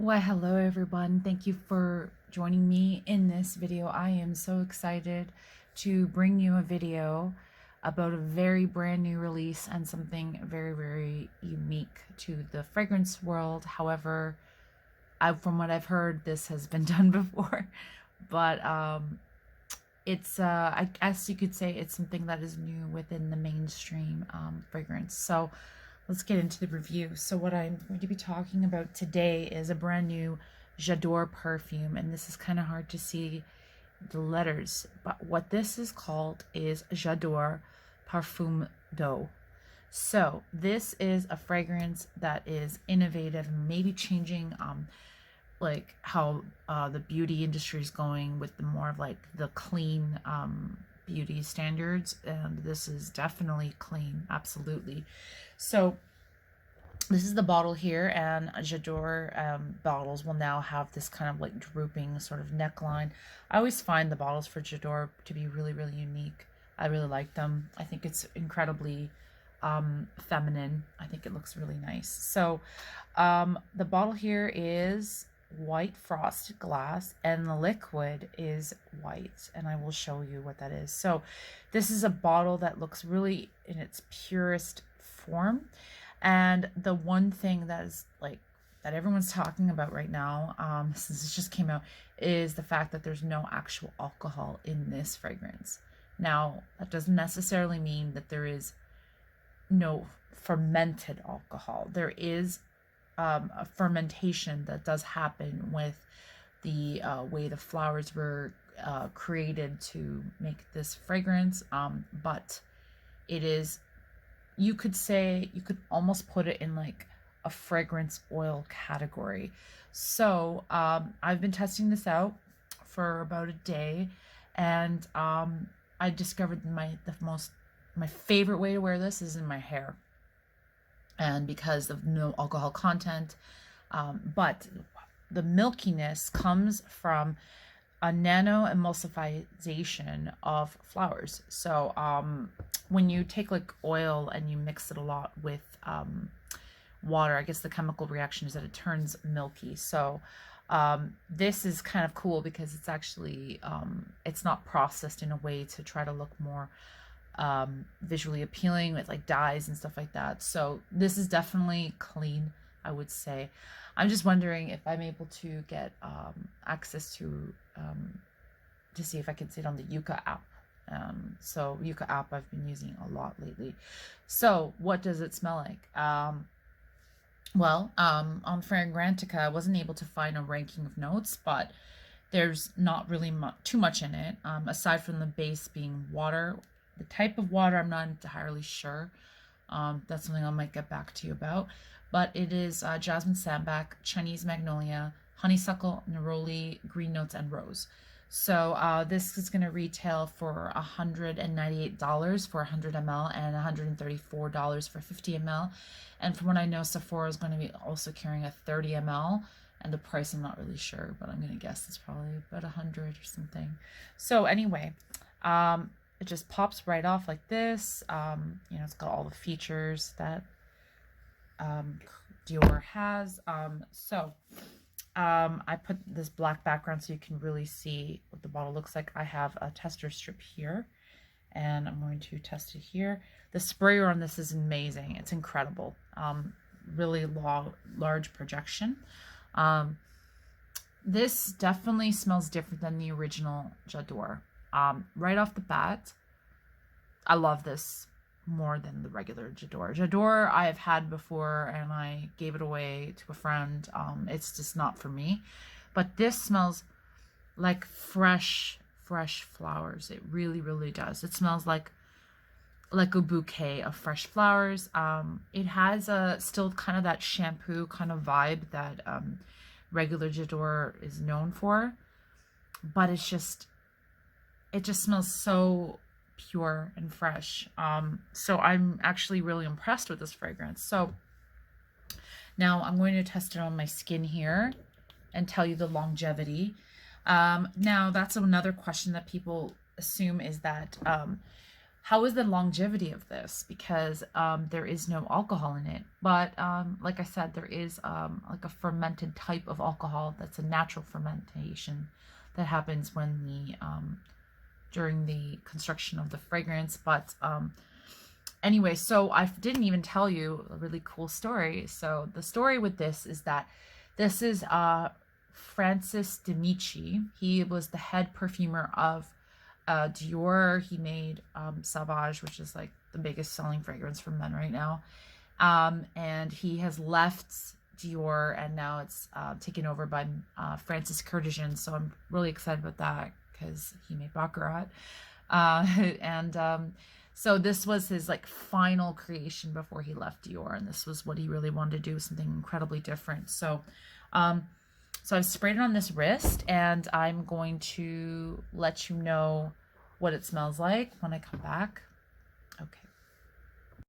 Why, hello everyone. Thank you for joining me in this video. I am so excited to bring you a video about a very brand new release and something very, very unique to the fragrance world. However, from what I've heard, this has been done before, but it's I guess you could say it's something that is new within the mainstream fragrance. So let's get into the review. So what I'm going to be talking about today is a brand new J'adore perfume, and this is kind of hard to see the letters, but what this is called is J'adore Parfum d'Eau. So this is a fragrance that is innovative, maybe changing like how the beauty industry is going with the more of like the clean beauty standards, and this is definitely clean, absolutely. So this is the bottle here, and J'adore bottles will now have this kind of like drooping sort of neckline. I always find the bottles for J'adore to be really, really unique. I really like them. I think it's incredibly feminine. I think it looks really nice. So the bottle here is white frosted glass, and the liquid is white, and I will show you what that is. So this is a bottle that looks really in its purest form, and the one thing that is like that everyone's talking about right now, since it just came out, is the fact that there's no actual alcohol in this fragrance. Now, that doesn't necessarily mean that there is no fermented alcohol. There is a fermentation that does happen with the way the flowers were created to make this fragrance, but it is, you could say, you could almost put it in like a fragrance oil category. So I've been testing this out for about a day, and I discovered my favorite way to wear this is in my hair, and because of no alcohol content, but the milkiness comes from a nano emulsification of flowers. So when you take like oil and you mix it a lot with water, I guess the chemical reaction is that it turns milky. So this is kind of cool because it's actually it's not processed in a way to try to look more visually appealing with like dyes and stuff like that. So this is definitely clean, I would say. I'm just wondering if I'm able to get access to see if I can see it on the Yuka app. So Yuka app I've been using a lot lately. So what does it smell like? Well, on Fragrantica, I wasn't able to find a ranking of notes, but there's not really too much in it, aside from the base being water. The type of water, I'm not entirely sure. That's something I might get back to you about. But it is jasmine sambac, Chinese magnolia, honeysuckle, neroli, green notes, and rose. So this is going to retail for $198 for 100 ml and $134 for 50 ml. And from what I know, Sephora is going to be also carrying a 30 ml. And the price, I'm not really sure, but I'm going to guess it's probably about 100 or something. So anyway, it just pops right off like this. It's got all the features that Dior has. I put this black background so you can really see what the bottle looks like. I have a tester strip here, and I'm going to test it here. The sprayer on this is amazing. It's incredible. Really large projection. This definitely smells different than the original J'adore. Right off the bat, I love this more than the regular J'adore. J'adore I have had before, and I gave it away to a friend. It's just not for me. But this smells like fresh flowers. It really, really does. It smells like a bouquet of fresh flowers. It has still kind of that shampoo kind of vibe that regular J'adore is known for, but it just smells so pure and fresh. So I'm actually really impressed with this fragrance. So now I'm going to test it on my skin here and tell you the longevity. Now that's another question that people assume, is that how is the longevity of this? Because there is no alcohol in it. But like I said, there is like a fermented type of alcohol that's a natural fermentation that happens when the during the construction of the fragrance. But anyway, so I didn't even tell you a really cool story. So the story with this is that this is Francis D'Amici. He was the head perfumer of Dior. He made Sauvage, which is like the biggest selling fragrance for men right now. And he has left Dior, and now it's taken over by Francis Kurkdjian. So I'm really excited about that because he made Baccarat. So this was his like final creation before he left Dior, and this was what he really wanted to do, something incredibly different. So so I've sprayed it on this wrist, and I'm going to let you know what it smells like when I come back. Okay.